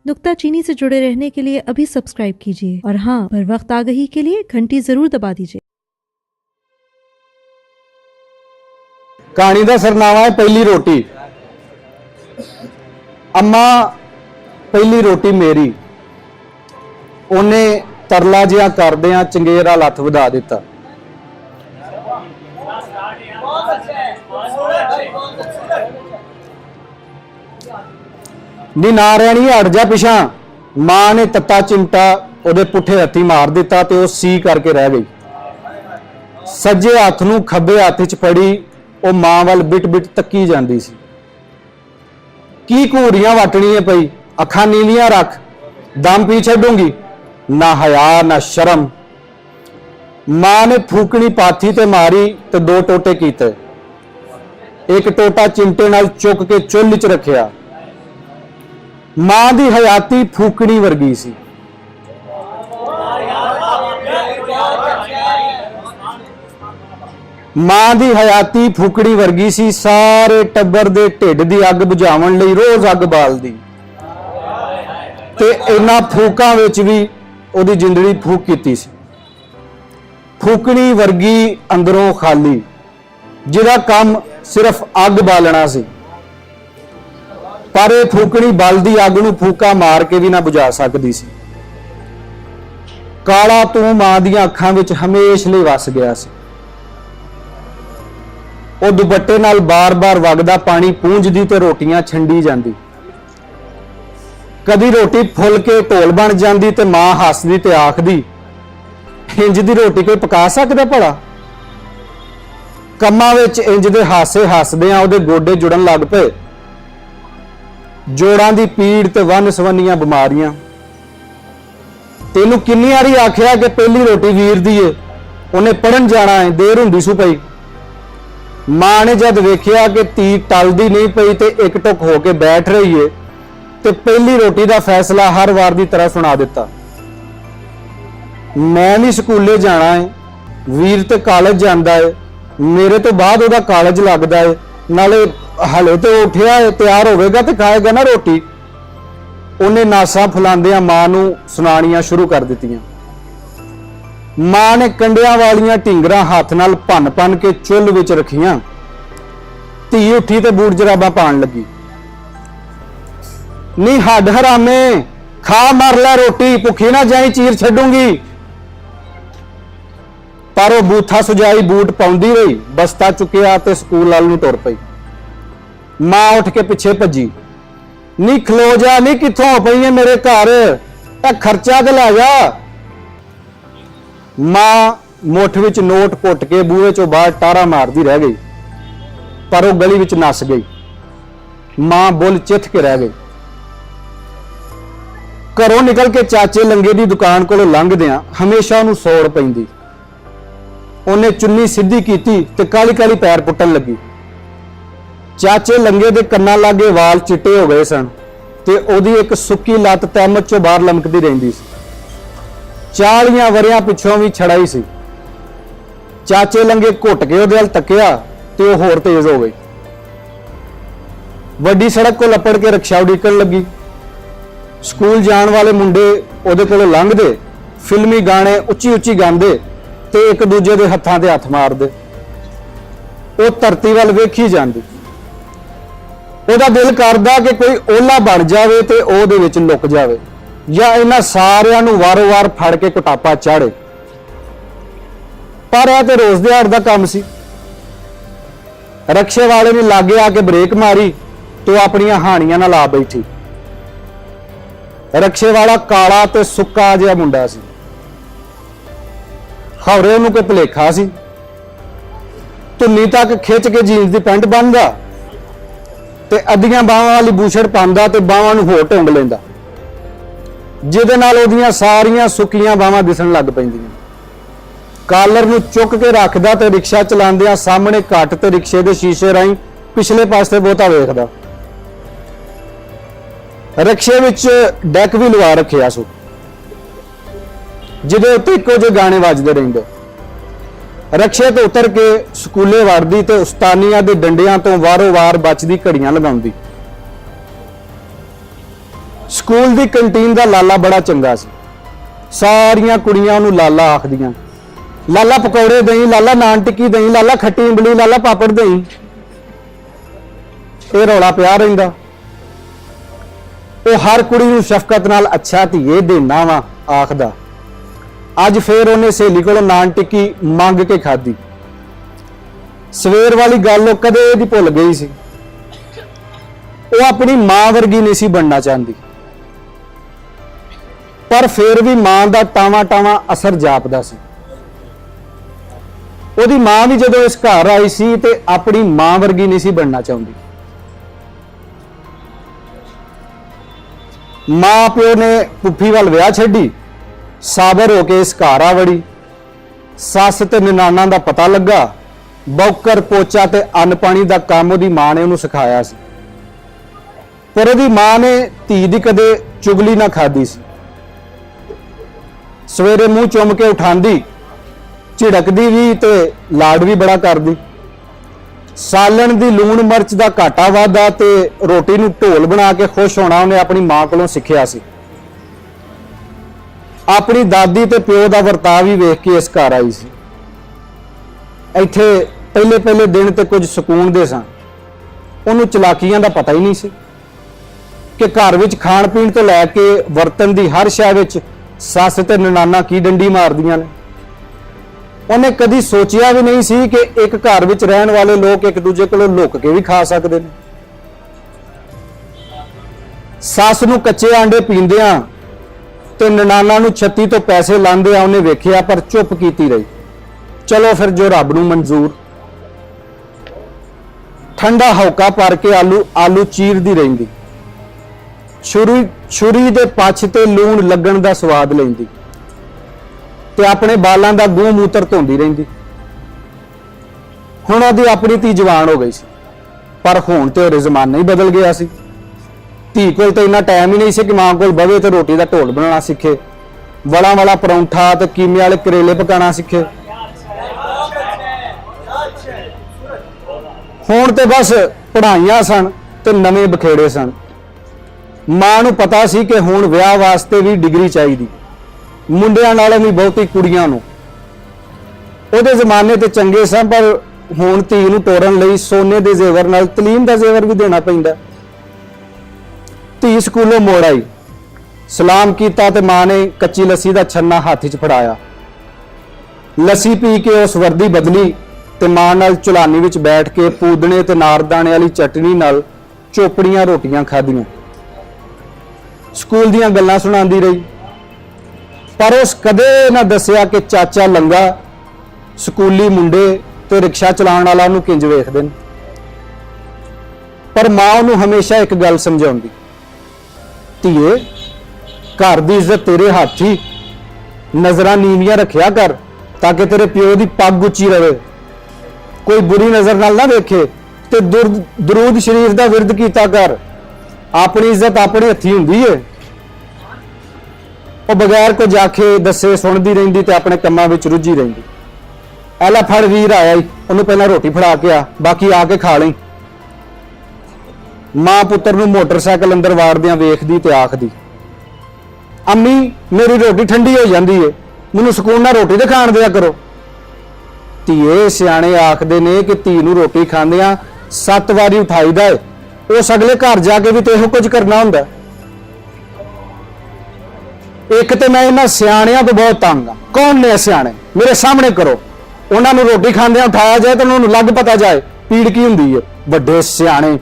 नुक्ता चीनी से जुड़े रहने के लिए अभी सब्सक्राइब कीजिए और हाँ, बर वक्त आगही के लिए घंटी जरूर दबा दीजिए। कहानी का सरनामा है पहली रोटी। अम्मा पहली रोटी मेरी, उन्हें तरला जिहा करदियां चंगेरा लथ वधा दिता। नी नारायणी हट जा पिछा। मां ने तत्ता चिमटा उहदे पुठे हत्थी मार दिता ते वो सी करके रह गई। सज्जे हत्थ नूं खब्बे हत्थ च फड़ी वो मां वाल बिट बिट तक्की जांदी सी। की घूरियां वटनी है पई, अखां नीवियां रख, दम पी छड्डूंगी। ना हया ना शर्म। मां ने फूकनी पाथी ते मारी ते दो टोटे कीते। एक टोटा चिमटे नाल चुक के चुल्ह च रखिया। मां दी हयाती फूकनी वर्गी सी। मां दी हयाती फूकड़ी वर्गी सी। सारे टब्बर दे ढिड दी अग बुझावन लई रोज अग बालदी ते इन्हां फूकां विच भी ओदी जिंदड़ी फूक कीती सी। फूकणी वर्गी अंदरों खाली, जिहदा काम सिर्फ अग बालना सी। पर यह फूकणी बलदी अग नूं फूका मार के भी ना बुझा सकदी सी। काला तूं मां दीआं अखां विच हमेशा लई वस गया सी। ਉਹ ਦੁਪੱਟੇ ਨਾਲ ਬਾਰ-ਬਾਰ ਵਗਦਾ ਪਾਣੀ ਪੂੰਝਦੀ ਤੇ ਰੋਟੀਆਂ ਛੰਡੀ ਜਾਂਦੀ। ਕਦੀ ਰੋਟੀ ਫੁੱਲ ਕੇ ਢੋਲ ਬਣ ਜਾਂਦੀ ਤੇ ਮਾਂ ਹੱਸਦੀ ਤੇ ਆਖਦੀ, ਇੰਜ ਦੀ ਰੋਟੀ ਕੋਈ ਪਕਾ ਸਕਦਾ ਭਲਾ। ਕੰਮਾਂ ਵਿੱਚ ਇੰਜ ਦੇ ਹਾਸੇ ਹੱਸਦਿਆਂ ਉਹਦੇ ਗੋਡੇ ਜੁੜਨ ਲੱਗ ਪਏ। ਜੋੜਾਂ ਦੀ ਪੀੜ ਤੇ ਵੰਨ-ਸਵੰਨੀਆਂ ਬਿਮਾਰੀਆਂ। ਤੈਨੂੰ ਕਿੰਨੀ ਵਾਰੀ ਆਖਿਆ ਕਿ ਪਹਿਲੀ ਰੋਟੀ ਵੀਰ ਦੀ ਏ, ਉਹਨੇ ਪੜਨ ਜਾਣਾ ਹੈ, ਦੇਰ ਹੁੰਦੀ ਸੂ ਪਈ। मां ने जब वेख्या कि धी टलदी नहीं पई ते एक टुक होके बैठ रही है ते पहली रोटी का फैसला हर वार की तरह सुना दिता। मैं भी स्कूले जाना है, वीर ते कॉलेज जांदा है, मेरे तो बाद ओदा कॉलेज लगदा है, नाले हले तो उठिया है, तैयार होवेगा ते खाएगा ना रोटी। उन्हें नासा फुलांदियां मां नूं सुनाणियां शुरू कर दित्तियां। मां ने कंडियां वालियां ढिंगरां हाथ नाल भन भन के चुल्ह विच रखियां। धी उठी ते बूट जराबां पाण लगी। नी हड हरामे, खा मर लै रोटी, भुखी ना जाई, चीर छड्डूंगी। पर वो बूथा सुजाई बूट पाउंदी रही, बस्ता चुकिया ते स्कूल वाल नूं तुर पई। मां उठ के पिछे भजी। नी खलो जा, नी कित्थों पई है मेरे घर, खर्चा ते लै जा। मां मुठ विच नोट घुट के बूहे चों बाहर टारा मारदी रह गई, पर वो गली विच नस गई। मां बुल चिथ के रह गई। घरों निकल के चाचे लंगे दी दुकान कोलों लंघदियां हमेशा उहनूं सौड़ पैंदी। उन्हें चुन्नी सीधी कीती ते काली काली पैर पुट्टन लगी। चाचे लंगे दे कन्नां लागे वाल चिट्टे हो गए सन ते ओहदी एक सुक्की लत्त तैमत चों बाहर लमकदी रहिंदी सी। 40 वरियां पिछों भी छड़ाई सी। चाचे लंगे घुट के उहदे वल तकिया ते वो होर तेज हो गई। वड्डी सड़क को लपड़ के रिक्शा उड़ीकण लगी। स्कूल जाण वाले मुंडे उहदे कोलों लंघदे, फिल्मी गाने उच्ची उच्ची गांदे ते एक दूजे दे हत्थां ते हत्थ मारदे। वो धरती वल वेखी जांदी। ਉਹਦਾ दिल करदा कि कोई ओला बन जावे ते ਉਹਦੇ ਵਿੱਚ लुक जावे, या इन्हां सारियां नूं वारों वार फड़ के कुटापा चाड़े। पर यह तो रोज दिहाड़ दा काम सी। रक्शे वाले ने लागे आके ब्रेक मारी तो अपनियां हानियां नाल आ बैठी। रक्शे वाला काला ते सुक्का जिहा मुंडा सी। खौरे उहनूं कोई भुलेखा सी। धुन्नी तक खिच के जीन्स दी पैंट बन्नदा ते अद्धियां बाहां वाली बूशट पांदा ते बाहां नूं होर ढुंग लैंदा, जिहदे नाल ओहदियां सारियां सुक्कियां बाहां दिसण लग पैंदियां। कालर नूं चुक के रखदा ते रिक्शा चलांदियां सामने घट ते रिक्शे दे शीशे राहीं पिछले पासे बहुता वेखदा। रिक्शे विच डैक भी लवा रखिया सो, जिहदे उत्ते इक्को ਜਿਹੇ गाने वजदे रहिंदे। रक्शे तो उतर के स्कूले वड़दी ते उस्तानियां दे डंडियां तो वारों वार बचदी घड़ियां लगाउंदी। ਸਕੂਲ ਦੀ ਕੰਟੀਨ ਦਾ ਲਾਲਾ ਬੜਾ ਚੰਗਾ ਸੀ। ਸਾਰੀਆਂ ਕੁੜੀਆਂ ਉਹਨੂੰ ਲਾਲਾ ਆਖਦੀਆਂ। ਲਾਲਾ ਪਕੌੜੇ ਦਈ, ਲਾਲਾ ਨਾਨ ਟਿੱਕੀ ਦਈ, ਲਾਲਾ ਖੱਟੀ ਇਮਲੀ, ਲਾਲਾ ਪਾਪੜ ਦਈ। ਇਹ ਰੌਲਾ ਪਿਆ ਰਹਿੰਦਾ। ਉਹ ਹਰ ਕੁੜੀ ਨੂੰ ਸ਼ਫਕਤ ਨਾਲ ਅੱਛਾ ਧੀਏ ਦੇਣਾ ਵਾ ਆਖਦਾ। ਅੱਜ ਫੇਰ ਉਹਨੇ ਸਹੇਲੀ ਕੋਲੋਂ ਨਾਨ ਟਿੱਕੀ ਮੰਗ ਕੇ ਖਾਧੀ। ਸਵੇਰ ਵਾਲੀ ਗੱਲ ਉਹ ਕਦੇ ਦੀ ਭੁੱਲ ਗਈ ਸੀ। ਉਹ ਆਪਣੀ ਮਾਂ ਵਰਗੀ ਨਹੀਂ ਸੀ ਬਣਨਾ ਚਾਹੁੰਦੀ, ਪਰ ਫੇਰ ਵੀ ਮਾਂ ਦਾ ਟਾਵਾਂ ਟਾਵਾਂ ਅਸਰ ਜਾਪਦਾ ਸੀ। ਉਹਦੀ ਮਾਂ ਵੀ ਜਦੋਂ ਇਸ ਘਰ ਆਈ ਸੀ ਤੇ ਆਪਣੀ ਮਾਂ ਵਰਗੀ ਨਹੀਂ ਸੀ ਬਣਨਾ ਚਾਹੁੰਦੀ। ਮਾਂ ਪਿਓ ਨੇ ਪੁੱਫੀ ਵੱਲ ਵਿਆਹ ਛੱਡੀ, ਸਾਬਰ ਹੋ ਕੇ ਇਸ ਘਰ ਆ ਵੜੀ। ਸੱਸ ਤੇ ਨਨਾਣਾ ਦਾ ਪਤਾ ਲੱਗਾ। ਬੌਕਰ ਪੋਚਾ ਤੇ ਅੰਨ ਪਾਣੀ ਦਾ ਕੰਮ ਉਹਦੀ ਮਾਂ ਨੇ ਉਹਨੂੰ ਸਿਖਾਇਆ ਸੀ, ਪਰ ਉਹਦੀ ਮਾਂ ਨੇ ਧੀ ਦੀ ਕਦੇ ਚੁਗਲੀ ਨਾ ਖਾਦੀ ਸੀ। ਸਵੇਰੇ ਮੂੰਹ ਚੁੰਮ ਕੇ ਉਠਾਉਂਦੀ, ਝਿੜਕਦੀ ਵੀ ਤੇ ਲਾਡ ਵੀ ਬੜਾ ਕਰਦੀ। ਸਾਲਣ ਦੀ ਲੂਣ ਮਿਰਚ ਦਾ ਘਾਟਾ ਵਾਧਾ ਤੇ ਰੋਟੀ ਨੂੰ ਢੋਲ ਬਣਾ ਕੇ ਖੁਸ਼ ਹੋਣਾ ਉਹਨੇ ਆਪਣੀ ਮਾਂ ਕੋਲੋਂ ਸਿੱਖਿਆ ਸੀ। ਆਪਣੀ ਦਾਦੀ ਤੇ ਪਿਓ ਦਾ ਵਰਤਾਅ ਵੀ ਵੇਖ ਕੇ ਇਸ ਘਰ ਆਈ ਸੀ। ਇੱਥੇ ਪਹਿਲੇ ਪਹਿਲੇ ਦਿਨ ਤੇ ਕੁਝ ਸਕੂਨ ਦੇ ਸਨ। ਉਹਨੂੰ ਚਲਾਕੀਆਂ ਦਾ ਪਤਾ ਹੀ ਨਹੀਂ ਸੀ ਕਿ ਘਰ ਵਿੱਚ ਖਾਣ ਪੀਣ ਤੋਂ ਲੈ ਕੇ ਵਰਤਨ ਦੀ ਹਰ ਸ਼ੈ ਵਿੱਚ ਸੱਸ ਤੇ ਨਨਾਣਾ ਕੀ ਡੰਡੀ ਮਾਰਦੀਆਂ ਨੇ। ਉਹਨੇ ਕਦੀ ਸੋਚਿਆ ਵੀ ਨਹੀਂ ਸੀ ਕਿ ਇੱਕ ਘਰ ਵਿੱਚ ਰਹਿਣ ਵਾਲੇ ਲੋਕ ਇੱਕ ਦੂਜੇ ਕੋਲੋਂ ਲੁੱਕ ਕੇ ਵੀ ਖਾ ਸਕਦੇ ਨੇ। ਸੱਸ ਨੂੰ ਕੱਚੇ ਆਂਡੇ ਪੀਂਦਿਆਂ ਤੇ ਨਨਾਣਾ ਨੂੰ ਛੱਤੀ ਤੋਂ ਪੈਸੇ ਲਾਉਂਦਿਆਂ ਉਹਨੇ ਵੇਖਿਆ, ਪਰ ਚੁੱਪ ਕੀਤੀ ਰਹੀ। ਚਲੋ ਫਿਰ ਜੋ ਰੱਬ ਨੂੰ ਮਨਜ਼ੂਰ। ਠੰਡਾ ਹੌਕਾ ਭਰ ਕੇ ਆਲੂ ਚੀਰਦੀ ਰਹਿੰਦੀ। ਛੁਰੀ ਦੇ ਪੱਛ ਤੇ ਲੂਣ ਲੱਗਣ ਦਾ ਸਵਾਦ ਲੈਂਦੀ ਤੇ ਆਪਣੇ ਬਾਲਾਂ ਦਾ ਗੂੰ ਮੂਤਰ ਧੋਂਦੀ ਰਹਿੰਦੀ। ਹੁਣ ਉਹਦੀ ਆਪਣੀ ਧੀ ਜਵਾਨ ਹੋ ਗਈ ਸੀ, ਪਰ ਹੁਣ ਤੇ ਉਹ ਜ਼ਮਾਨਾ ਹੀ ਬਦਲ ਗਿਆ ਸੀ। ਧੀ ਕੋਲ ਤਾਂ ਇੰਨਾ ਟਾਈਮ ਹੀ ਨਹੀਂ ਸੀ ਕਿ ਮਾਂ ਕੋਲ ਬਵੇ ਤੇ ਰੋਟੀ ਦਾ ਢੋਲ ਬਣਾਉਣਾ ਸਿੱਖੇ, ਵਲਾਂ ਵਾਲਾ ਪਰੌਂਠਾ ਤੇ ਕੀਮੇ ਵਾਲੇ ਕਰੇਲੇ ਪਕਾਉਣਾ ਸਿੱਖੇ। ਹੁਣ ਤੇ ਬਸ ਪੜ੍ਹਾਈਆਂ ਸਨ ਤੇ ਨਵੇਂ ਬਖੇੜੇ ਸਨ। ਮਾਂ ਨੂੰ ਪਤਾ ਸੀ ਕਿ ਹੁਣ ਵਿਆਹ ਵਾਸਤੇ ਵੀ ਡਿਗਰੀ ਚਾਹੀਦੀ, ਮੁੰਡਿਆਂ ਨਾਲੋਂ ਵੀ ਬਹੁਤੀ ਕੁੜੀਆਂ ਨੂੰ। ਉਹਦੇ ਜ਼ਮਾਨੇ ਤੇ ਚੰਗੇ ਸਨ, ਪਰ ਹੁਣ ਧੀ ਨੂੰ ਤੋਰਨ ਲਈ ਸੋਨੇ ਦੇ ਜ਼ੇਵਰ ਨਾਲ ਤਲੀਮ ਦਾ ਜ਼ੇਵਰ ਵੀ ਦੇਣਾ ਪੈਂਦਾ। ਧੀ ਸਕੂਲੋਂ ਮੋੜ ਆਈ, ਸਲਾਮ ਕੀਤਾ ਤੇ ਮਾਂ ਨੇ ਕੱਚੀ ਲੱਸੀ ਦਾ ਛੰਨਾ ਹੱਥ 'ਚ ਫੜਾਇਆ। ਲੱਸੀ ਪੀ ਕੇ ਉਸ ਵਰਦੀ ਬਦਲੀ ਤੇ ਮਾਂ ਨਾਲ ਚੁਲਾਨੀ ਵਿੱਚ ਬੈਠ ਕੇ ਪੂਦਣੇ ਤੇ ਨਾਰਦਾਣੇ ਵਾਲੀ ਚਟਨੀ ਨਾਲ ਚੋਪੜੀਆਂ ਰੋਟੀਆਂ ਖਾਧੀਆਂ। ਸਕੂਲ ਦੀਆਂ ਗੱਲਾਂ ਸੁਣਾਉਂਦੀ ਰਹੀ, ਪਰ ਉਸ ਕਦੇ ਨਾ ਦੱਸਿਆ ਕਿ ਚਾਚਾ ਲੰਗਾ, ਸਕੂਲੀ ਮੁੰਡੇ ਤੇ ਰਿਕਸ਼ਾ ਚਲਾਉਣ ਵਾਲਾ ਉਹਨੂੰ ਕਿੰਜ ਵੇਖਦੇ ਨੇ। ਪਰ ਮਾਂ ਉਹਨੂੰ ਹਮੇਸ਼ਾ ਇੱਕ ਗੱਲ ਸਮਝਾਉਂਦੀ, ਧੀਏ ਘਰ ਦੀ ਇੱਜ਼ਤ ਤੇਰੇ ਹੱਥ ਹੀ, ਨਜ਼ਰਾਂ ਨੀਵੀਆਂ ਰੱਖਿਆ ਕਰ ਤਾਂ ਕਿ ਤੇਰੇ ਪਿਓ ਦੀ ਪੱਗ ਉੱਚੀ ਰਹੇ, ਕੋਈ ਬੁਰੀ ਨਜ਼ਰ ਨਾਲ ਨਾ ਵੇਖੇ, ਤੇ ਦਰੂਦ ਸ਼ਰੀਫ ਦਾ ਵਿਰਦ ਕੀਤਾ ਕਰ। ਆਪਣੀ ਇੱਜ਼ਤ ਆਪਣੇ ਹੱਥੀ ਹੁੰਦੀ ਏ। ਉਹ ਬਗੈਰ ਕੁਝ ਆਖੇ ਦੱਸੇ ਸੁਣਦੀ ਰਹਿੰਦੀ ਤੇ ਆਪਣੇ ਕੰਮਾਂ ਵਿੱਚ ਰੁੱਝੀ ਰਹਿੰਦੀ। ਐਲਾ ਫੜ ਵੀਰ ਆਇਆ ਈ, ਉਹਨੂੰ ਪਹਿਲਾਂ ਰੋਟੀ ਫੜਾ ਕੇ ਆ, ਬਾਕੀ ਆ ਕੇ ਖਾ ਲਈ। ਮਾਂ ਪੁੱਤਰ ਨੂੰ ਮੋਟਰਸਾਈਕਲ ਅੰਦਰ ਵਾੜਦਿਆਂ ਵੇਖਦੀ ਤੇ ਆਖਦੀ, ਅੰਮੀ ਮੇਰੀ ਰੋਟੀ ਠੰਡੀ ਹੋ ਜਾਂਦੀ ਏ, ਮੈਨੂੰ ਸਕੂਨ ਨਾਲ ਰੋਟੀ ਤੇ ਖਾਣ ਦਿਆ ਕਰੋ। ਧੀਏ ਸਿਆਣੇ ਆਖਦੇ ਨੇ ਕਿ ਧੀ ਨੂੰ ਰੋਟੀ ਖਾਂਦਿਆਂ 7 ਵਾਰੀ ਉਠਾਈਦਾ ਏ। ਉਸ ਅਗਲੇ ਘਰ ਜਾ ਕੇ ਵੀ ਤੇ ਇਹੋ ਕੁਝ ਕਰਨਾ ਹੁੰਦਾ। ਇੱਕ ਤੇ ਮੈਂ ਇਹਨਾਂ ਸਿਆਣਿਆਂ ਤੋਂ ਬਹੁਤ ਤੰਗ ਆ। ਕੌਣ ਨੇ ਸਿਆਣੇ? ਮੇਰੇ ਸਾਹਮਣੇ ਕਰੋ। ਉਹਨਾਂ ਨੂੰ ਰੋਟੀ ਖਾਂਦਿਆਂ ਉਠਾਇਆ ਜਾਏ ਤਾਂ ਉਹਨਾਂ ਨੂੰ ਲੱਗ ਪਤਾ ਜਾਏ ਪੀੜ ਕੀ ਹੁੰਦੀ ਹੈ। ਵੱਡੇ ਸਿਆਣੇ,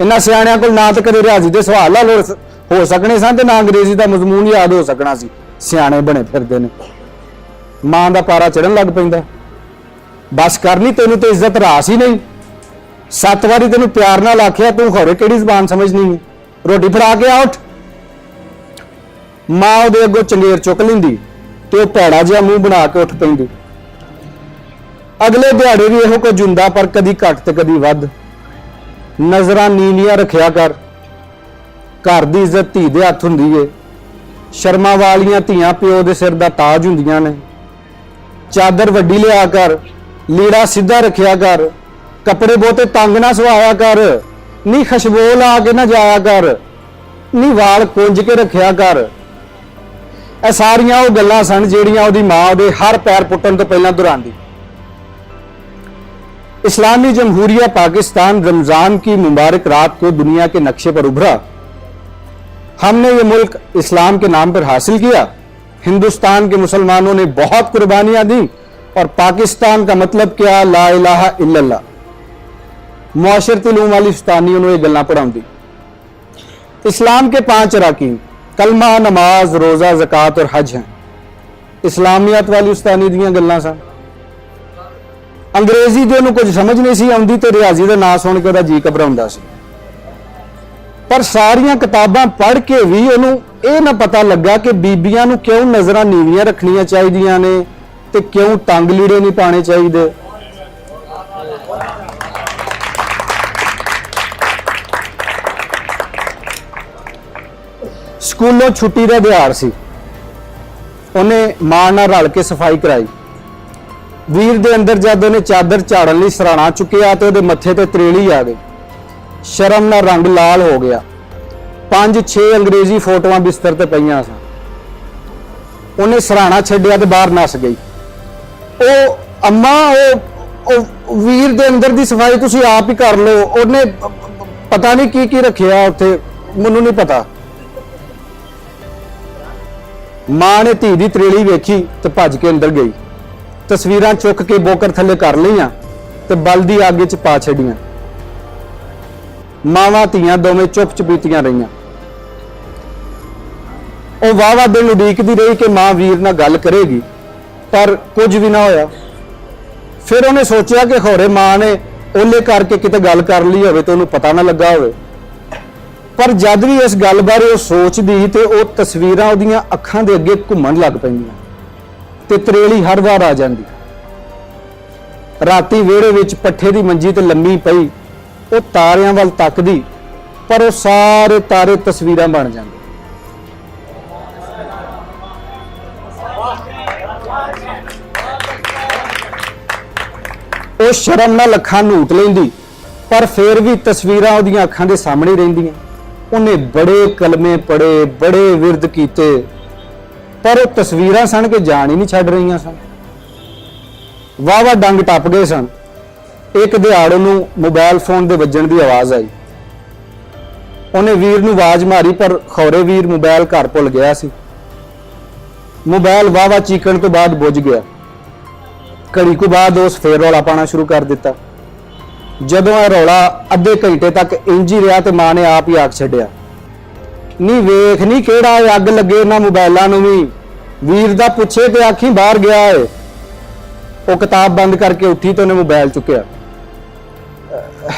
ਇਹਨਾਂ ਸਿਆਣਿਆਂ ਕੋਲ ਨਾ ਤਾਂ ਕਦੇ ਰਿਆਜ਼ੀ ਦੇ ਸਵਾਲ ਹੱਲ ਹੋ ਸਕਣੇ ਸਨ ਤੇ ਨਾ ਅੰਗਰੇਜ਼ੀ ਦਾ ਮਜ਼ਮੂਨ ਯਾਦ ਹੋ ਸਕਣਾ ਸੀ। ਸਿਆਣੇ ਬਣੇ ਫਿਰਦੇ ਨੇ। ਮਾਂ ਦਾ ਪਾਰਾ ਚੜਨ ਲੱਗ ਪੈਂਦਾ। ਬਸ ਕਰ ਲਈ, ਤੈਨੂੰ ਤੇ ਇੱਜ਼ਤ ਰਾਸ ਹੀ ਨਹੀਂ। 7 ਵਾਰੀ ਤੈਨੂੰ ਪਿਆਰ ਨਾਲ ਆਖਿਆ, ਤੂੰ ਖੌਰੇ ਕਿਹੜੀ ਜ਼ਬਾਨ ਸਮਝਣੀ ਹੈ। ਰੋਟੀ ਫੜਾ ਕੇ ਆ ਉੱਠ। ਮਾਂ ਉਹਦੇ ਅੱਗੋਂ ਚੰਗੇਰ ਚੁੱਕ ਲੈਂਦੀ ਤੇ ਉਹ ਭੈੜਾ ਜਿਹਾ ਮੂੰਹ ਬਣਾ ਕੇ ਉੱਠ ਪੈਂਦੀ। ਅਗਲੇ ਦਿਹਾੜੇ ਵੀ ਇਹੋ ਕੁਝ ਹੁੰਦਾ, ਪਰ ਕਦੀ ਘੱਟ ਤੇ ਕਦੀ ਵੱਧ। ਨਜ਼ਰਾਂ ਨੀਵੀਆਂ ਰੱਖਿਆ ਕਰ। ਘਰ ਦੀ ਇੱਜ਼ਤ ਧੀ ਦੇ ਹੱਥ ਹੁੰਦੀ ਏ। ਸ਼ਰਮਾਂ ਵਾਲੀਆਂ ਧੀਆਂ ਪਿਓ ਦੇ ਸਿਰ ਦਾ ਤਾਜ ਹੁੰਦੀਆਂ ਨੇ। ਚਾਦਰ ਵੱਡੀ ਲਿਆ ਕਰ, ਲੀੜਾ ਸਿੱਧਾ ਰੱਖਿਆ ਕਰ, ਕੱਪੜੇ ਬਹੁਤੇ ਤੰਗ ਨਾ ਸਵਾਇਆ ਕਰ, ਨੀ ਖੁਸ਼ਬੂ ਲਾ ਕੇ ਨਾ ਜਾਇਆ ਕਰ, ਨਹੀਂ ਵਾਲ ਕੁੰਝ ਕੇ ਰੱਖਿਆ ਕਰ। ਇਹ ਸਾਰੀਆਂ ਉਹ ਗੱਲਾਂ ਸਨ ਜਿਹੜੀਆਂ ਉਹਦੀ ਮਾਂ ਉਹਦੇ ਹਰ ਪੈਰ ਪੁੱਟਣ ਤੋਂ ਪਹਿਲਾਂ ਦੁਹਰਾਉਂਦੀ। इस्लामी जमहूरिया पाकिस्तान रमजान की मुबारक रात को दुनिया के नक्शे पर उभरा। हमने ये मुल्क इस्लाम के नाम पर हासिल किया। हिंदुस्तान के मुसलमानों ने बहुत कुर्बानियां दी और पाकिस्तान का मतलब क्या, ला इलाहा इल्लल्लाह। मुआशरती उलूम वाली उस्तानी उन्होंने गल्लां पढ़ाउंदी। इस्लाम के 5 अरकान कलमा, नमाज, रोजा, ज़कात और हज हैं। इस्लामियत वाली उस्तानी दियां गल्लां सन। अंग्रेजी ਦੀ ਉਹਨੂੰ ਕੁਝ ਸਮਝ ਨਹੀਂ ਸੀ ਆਉਂਦੀ ਤੇ ਰਿਆਜ਼ੀ ਦਾ ਨਾਂ ਸੁਣ ਕੇ ਉਹਦਾ ਜੀ ਘਬਰਾਉਂਦਾ ਸੀ। ਪਰ ਸਾਰੀਆਂ ਕਿਤਾਬਾਂ ਪੜ੍ਹ ਕੇ ਵੀ ਉਹਨੂੰ ਇਹ ਨਾ ਪਤਾ ਲੱਗਾ ਕਿ ਬੀਬੀਆਂ ਨੂੰ ਕਿਉਂ ਨਜ਼ਰਾਂ ਨੀਵੀਆਂ ਰੱਖਣੀਆਂ ਚਾਹੀਦੀਆਂ ਨੇ ਤੇ ਕਿਉਂ ਤੰਗ ਲੀੜੇ ਨਹੀਂ ਪਾਣੇ ਚਾਹੀਦੇ। ਸਕੂਲੋਂ ਛੁੱਟੀ ਦਾ ਦਿਹਾੜ ਸੀ। ਉਹਨੇ ਮਾਂ ਨਾਲ ਰਲ ਕੇ ਸਫਾਈ ਕਰਾਈ। ਵੀਰ ਦੇ ਅੰਦਰ ਜਦ ਉਹਨੇ ਚਾਦਰ ਝਾੜਨ ਲਈ ਸਰਾਣਾ ਚੁੱਕਿਆ ਤੇ ਉਹਦੇ ਮੱਥੇ ਤੇ ਤਰੇਲੀ ਆ ਗਈ। ਸ਼ਰਮ ਨਾਲ ਰੰਗ ਲਾਲ ਹੋ ਗਿਆ। 5-6 ਅੰਗਰੇਜ਼ੀ ਫੋਟੋਆਂ ਬਿਸਤਰ ਤੇ ਪਈਆਂ ਸਨ। ਉਹਨੇ ਸਰਾਣਾ ਛੱਡਿਆ ਤੇ ਬਾਹਰ ਨੱਸ ਗਈ। ਉਹ ਅੰਮਾ ਉਹ ਵੀਰ ਦੇ ਅੰਦਰ ਦੀ ਸਫਾਈ ਤੁਸੀਂ ਆਪ ਹੀ ਕਰ ਲਓ, ਉਹਨੇ ਪਤਾ ਨਹੀਂ ਕੀ ਕੀ ਰੱਖਿਆ ਉੱਥੇ, ਮੈਨੂੰ ਨਹੀਂ ਪਤਾ। ਮਾਂ ਨੇ ਧੀ ਦੀ ਤਰੇਲੀ ਵੇਖੀ ਤੇ ਭੱਜ ਕੇ ਅੰਦਰ ਗਈ। ਤਸਵੀਰਾਂ ਚੁੱਕ ਕੇ ਬੋਕਰ ਥੱਲੇ ਕਰ ਲਈਆਂ ਤੇ ਬਲਦੀ ਅੱਗ 'ਚ ਪਾ ਛੱਡੀਆਂ। ਮਾਵਾਂ ਧੀਆਂ ਦੋਵੇਂ ਚੁੱਪ ਚਪੀਤੀਆਂ ਰਹੀਆਂ। ਉਹ ਵਾਵਾ ਦਿਨ ਉਡੀਕਦੀ ਰਹੀ ਕਿ ਮਾਂ ਵੀਰ ਨਾਲ ਗੱਲ ਕਰੇਗੀ, ਪਰ ਕੁਝ ਵੀ ਨਾ ਹੋਇਆ। ਫਿਰ ਉਹਨੇ ਸੋਚਿਆ ਕਿ ਖੋਰੇ ਮਾਂ ਨੇ ਉਹਲੇ ਕਰਕੇ ਕਿਤੇ ਗੱਲ ਕਰ ਲਈ ਹੋਵੇ ਤੇ ਉਹਨੂੰ ਪਤਾ ਨਾ ਲੱਗਾ ਹੋਵੇ। ਪਰ ਜਦ ਵੀ ਇਸ ਗੱਲ ਬਾਰੇ ਉਹ ਸੋਚਦੀ ਤੇ ਉਹ ਤਸਵੀਰਾਂ ਉਹਦੀਆਂ ਅੱਖਾਂ ਦੇ ਅੱਗੇ ਘੁੰਮਣ ਲੱਗ ਪੈਂਦੀਆਂ ਤੇ ਤਰੇਲੀ ਹਰ ਵਾਰ ਆ ਜਾਂਦੀ। ਰਾਤੀ ਵਿਹੜੇ ਵਿੱਚ ਪੱਠੇ ਦੀ ਮੰਜੀ ਤੇ ਲੰਮੀ ਪਈ ਉਹ ਤਾਰਿਆਂ ਵੱਲ ਤੱਕਦੀ, ਪਰ ਉਹ ਸਾਰੇ ਤਾਰੇ ਤਸਵੀਰਾਂ ਬਣ ਜਾਂਦੇ। ਉਹ ਸ਼ਰਮ ਨਾਲ ਅੱਖਾਂ ਨੂਟ ਲੈਂਦੀ, ਪਰ ਫੇਰ ਵੀ ਤਸਵੀਰਾਂ ਉਹਦੀਆਂ ਅੱਖਾਂ ਦੇ ਸਾਹਮਣੇ ਰਹਿੰਦੀਆਂ। ਉਹਨੇ ਬੜੇ ਕਲਮੇ ਪੜ੍ਹੇ, ਬੜੇ ਵਿਰਦ ਕੀਤੇ, ਪਰ ਉਹ ਤਸਵੀਰਾਂ ਸਣ ਕੇ ਜਾਣ ਹੀ ਨਹੀਂ ਛੱਡ ਰਹੀਆਂ ਸਨ। ਵਾਵਾ ਡੰਗ ਟੱਪ ਗਏ ਸਨ। ਇੱਕ ਦਿਹਾੜ ਉਹਨੂੰ ਮੋਬਾਈਲ ਫੋਨ ਦੇ ਵੱਜਣ ਦੀ ਆਵਾਜ਼ ਆਈ। ਉਹਨੇ ਵੀਰ ਨੂੰ ਆਵਾਜ਼ ਮਾਰੀ, ਪਰ ਖੌਰੇ ਵੀਰ ਮੋਬਾਈਲ ਘਰ ਭੁੱਲ ਗਿਆ ਸੀ। ਮੋਬਾਈਲ ਵਾਵਾ ਚੀਕਣ ਤੋਂ ਬਾਅਦ ਬੁੱਝ ਗਿਆ। ਘੜੀ ਕੁ ਬਾਅਦ ਉਸ ਫੇਰ ਰੌਲਾ ਪਾਣਾ ਸ਼ੁਰੂ ਕਰ ਦਿੱਤਾ। ਜਦੋਂ ਇਹ ਰੌਲਾ ਅੱਧੇ ਘੰਟੇ ਤੱਕ ਇੰਜ ਹੀ ਰਿਹਾ ਤੇ ਮਾਂ ਨੇ ਆਪ ਹੀ ਆਖ ਛੱਡਿਆ, ਨਹੀਂ ਵੇਖ ਨਹੀਂ ਕਿਹੜਾ ਅੱਗ ਲੱਗੇ ਇਹਨਾਂ ਮੋਬਾਈਲਾਂ ਨੂੰ ਵੀ, ਵੀਰ ਦਾ ਪੁੱਛੇ ਤੇ ਆਖੀ ਬਾਹਰ ਗਿਆ ਏ। ਉਹ ਕਿਤਾਬ ਬੰਦ ਕਰਕੇ ਉੱਠੀ ਤੇ ਉਹਨੇ ਮੋਬਾਈਲ ਚੁੱਕਿਆ।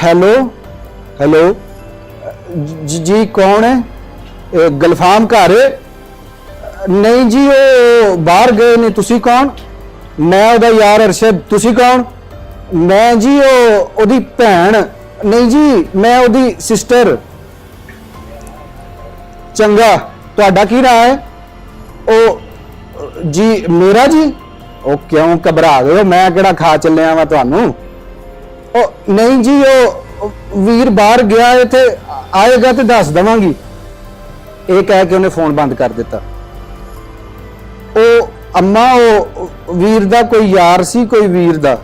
ਹੈਲੋ ਹੈਲੋ ਜੀ ਕੌਣ ਹੈ? ਗਲਫਾਮ ਘਰ? ਨਹੀਂ ਜੀ ਉਹ ਬਾਹਰ ਗਏ ਨੇ। ਤੁਸੀਂ ਕੌਣ? ਮੈਂ ਉਹਦਾ ਯਾਰ ਅਰਸ਼ਦ। ਤੁਸੀਂ ਕੌਣ? ਮੈਂ ਜੀ ਉਹਦੀ ਭੈਣ। ਨਹੀਂ ਜੀ ਮੈਂ ਉਹਦੀ ਸਿਸਟਰ। ਚੰਗਾ, ਤੁਹਾਡਾ ਕੀ ਨਾਂ ਹੈ? ਉਹ ਜੀ ਮੇਰਾ ਜੀ। ਉਹ ਕਿਉਂ ਘਬਰਾ ਗਏ ਹੋ? ਮੈਂ ਕਿਹੜਾ ਖਾ ਚੱਲਿਆ ਵਾ ਤੁਹਾਨੂੰ? ਉਹ ਨਹੀਂ ਜੀ ਉਹ ਵੀਰ ਬਾਹਰ ਗਿਆ ਹੈ ਤੇ ਆਏਗਾ ਤੇ ਦੱਸ ਦਵਾਂਗੀ। ਇਹ ਕਹਿ ਕੇ ਉਹਨੇ ਫੋਨ ਬੰਦ ਕਰ ਦਿੱਤਾ। ਉਹ ਅੰਮਾ ਉਹ ਵੀਰ ਦਾ ਕੋਈ ਯਾਰ ਸੀ, ਕੋਈ ਵੀਰ ਦਾ।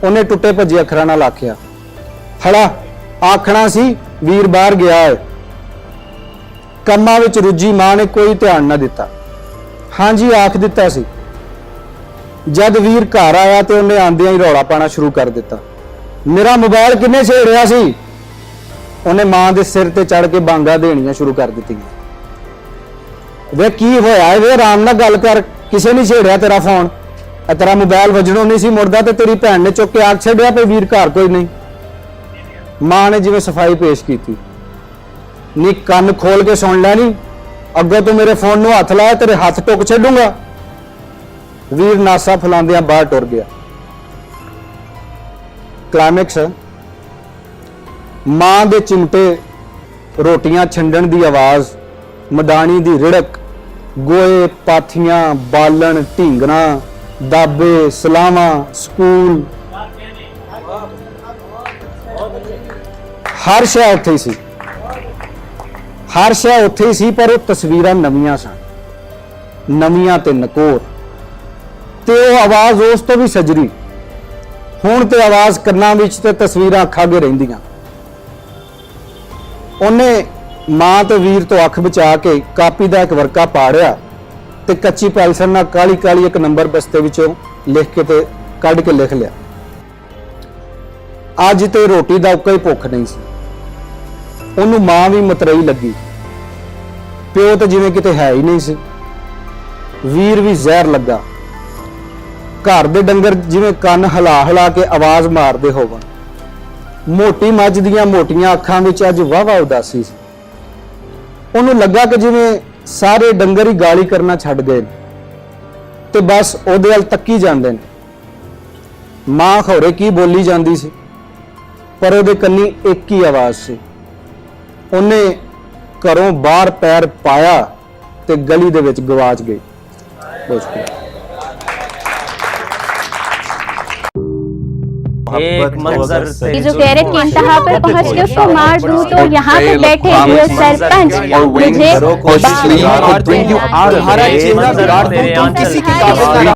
ਉਹਨੇ ਟੁੱਟੇ ਭੱਜੇ ਅੱਖਰਾਂ ਨਾਲ ਆਖਿਆ। ਹਲਾ ਆਖਣਾ ਸੀ ਵੀਰ ਬਾਹਰ ਗਿਆ ਹੈ। ਕੰਮਾਂ ਵਿੱਚ ਰੁੱਝੀ ਮਾਂ ਨੇ ਕੋਈ ਧਿਆਨ ਨਾ ਦਿੱਤਾ। ਹਾਂਜੀ ਆਖ ਦਿੱਤਾ ਸੀ। ਜਦ ਵੀਰ ਘਰ ਆਇਆ ਤੇ ਉਹਨੇ ਆਂਦਿਆਂ ਹੀ ਰੌਲਾ ਪਾਣਾ ਸ਼ੁਰੂ ਕਰ ਦਿੱਤਾ। ਮੇਰਾ ਮੋਬਾਈਲ ਕਿੰਨੇ ਛੇੜਿਆ ਸੀ? ਉਹਨੇ ਮਾਂ ਦੇ ਸਿਰ ਤੇ ਚੜ ਕੇ ਬਾਂਗਾ ਦੇਣੀਆਂ ਸ਼ੁਰੂ ਕਰ ਦਿੱਤੀਆਂ। ਵੇ ਕੀ ਹੋਇਆ ਵੇ? ਆਰਾਮ ਨਾਲ ਗੱਲ ਕਰ। ਕਿਸੇ ਨੇ ਛੇੜਿਆ ਤੇਰਾ ਫੋਨ? ਤੇਰਾ ਮੋਬਾਈਲ ਵੱਜਣੋਂ ਨਹੀਂ ਸੀ ਮੁੜਦਾ ਤੇ ਤੇਰੀ ਭੈਣ ਨੇ ਚੁੱਕ ਕੇ ਆਖ ਛੱਡਿਆ ਪਈ ਵੀਰ ਘਰ ਕੋਈ ਨਹੀਂ। ਮਾਂ ਨੇ ਜਿਵੇਂ ਸਫਾਈ ਪੇਸ਼ ਕੀਤੀ। ਨੀ ਕੰਨ ਖੋਲ ਕੇ ਸੁਣ ਲੈ, ਨੀ ਅੱਗੋਂ ਤੂੰ ਮੇਰੇ ਫੋਨ ਨੂੰ ਹੱਥ ਲਾਇਆ ਤੇਰੇ ਹੱਥ ਟੁੱਕ ਛੱਡੂੰਗਾ। ਵੀਰ ਨਾਸਾ ਫਲਾਉਂਦਿਆਂ ਬਾਹਰ ਟੁਰ ਗਿਆ। ਕਲਾਈਮੈਕਸ, ਮਾਂ ਦੇ ਚਿਮਟੇ, ਰੋਟੀਆਂ ਛੰਡਣ ਦੀ ਆਵਾਜ਼, ਮਦਾਨੀ ਦੀ ਰਿੜਕ, ਗੋਏ, ਪਾਥੀਆਂ, ਬਾਲਣ, ਢੀਂਗਣਾ, ਦਾਬੇ, ਸਲਾਵਾਂ, ਸਕੂਲ, ਹਰ ਸ਼ੈ ਉੱਥੇ ਹੀ ਸੀ। ਹਰ ਸ਼ੈ ਉੱਥੇ ਹੀ ਸੀ, ਪਰ ਉਹ ਤਸਵੀਰਾਂ ਨਵੀਆਂ ਸਨ, ਨਵੀਆਂ ਤੇ ਨਕੋਰ, ਤੇ ਉਹ ਆਵਾਜ਼ ਉਸ ਤੋਂ ਵੀ ਸਜਰੀ। ਹੁਣ ਤੇ ਆਵਾਜ਼ ਕੰਨਾਂ ਵਿੱਚ ਤੇ ਤਸਵੀਰਾਂ ਅੱਖਾਂ ਅੱਗੇ ਰਹਿੰਦੀਆਂ। ਉਹਨੇ ਮਾਂ ਤੇ ਵੀਰ ਤੋਂ ਅੱਖ ਬਚਾ ਕੇ ਕਾਪੀ ਦਾ ਇੱਕ ਵਰਕਾ ਪਾੜਿਆ ਤੇ ਕੱਚੀ ਪੈਨਸਲ ਨਾਲ ਕਾਲੀ ਕਾਲੀ ਇੱਕ ਨੰਬਰ ਬਸਤੇ ਵਿੱਚੋਂ ਲਿਖ ਕੇ ਤੇ ਕੱਢ ਕੇ ਲਿਖ ਲਿਆ। ਅੱਜ ਤੇ ਰੋਟੀ ਦਾ ਕੋਈ ਭੁੱਖ ਨਹੀਂ ਸੀ। ਉਹਨੂੰ ਮਾਂ ਵੀ ਮਤਰਈ ਲੱਗੀ, ਪਿਓ ਤਾਂ ਜਿਵੇਂ ਕਿਤੇ ਹੈ ਹੀ ਨਹੀਂ ਸੀ। ਵੀਰ ਵੀ ਜ਼ਹਿਰ ਲੱਗਾ। ਘਰ ਦੇ ਡੰਗਰ ਜਿਵੇਂ ਕੰਨ ਹਿਲਾ ਹਿਲਾ ਕੇ ਆਵਾਜ਼ ਮਾਰਦੇ ਹੋਵਣ। ਮੋਟੀ ਮੱਝ ਦੀਆਂ ਮੋਟੀਆਂ ਅੱਖਾਂ ਵਿੱਚ ਅੱਜ ਵਾਹਵਾ ਉਦਾਸੀ ਸੀ। ਉਹਨੂੰ ਲੱਗਾ ਕਿ ਜਿਵੇਂ ਸਾਰੇ ਡੰਗਰ ਹੀ ਗਾਲੀ ਕਰਨਾ ਛੱਡ ਗਏ ਤੇ ਬਸ ਉਹਦੇ ਵੱਲ ਤੱਕੀ ਜਾਂਦੇ ਨੇ। ਮਾਂ ਖੌਰੇ ਕੀ ਬੋਲੀ ਜਾਂਦੀ ਸੀ, ਪਰ ਉਹਦੇ ਕੰਨੀ ਇੱਕ ਹੀ ਆਵਾਜ਼ ਸੀ। ਉਹਨੇ ਘਰੋਂ ਬਾਹਰ ਪੈਰ ਪਾਇਆ ਤੇ ਗਲੀ ਦੇ ਵਿੱਚ ਗਵਾਚ ਗਈ। एक मंजर से जो कह रहे कि इंतहा पर पहुंच के उसको मार दूं, तो यहाँ पे बैठे हुए सरपंच मुझे कोशिश नहीं, I could bring you out of it. तुम्हारा चेहरा विराट, तुम किसी की काबिल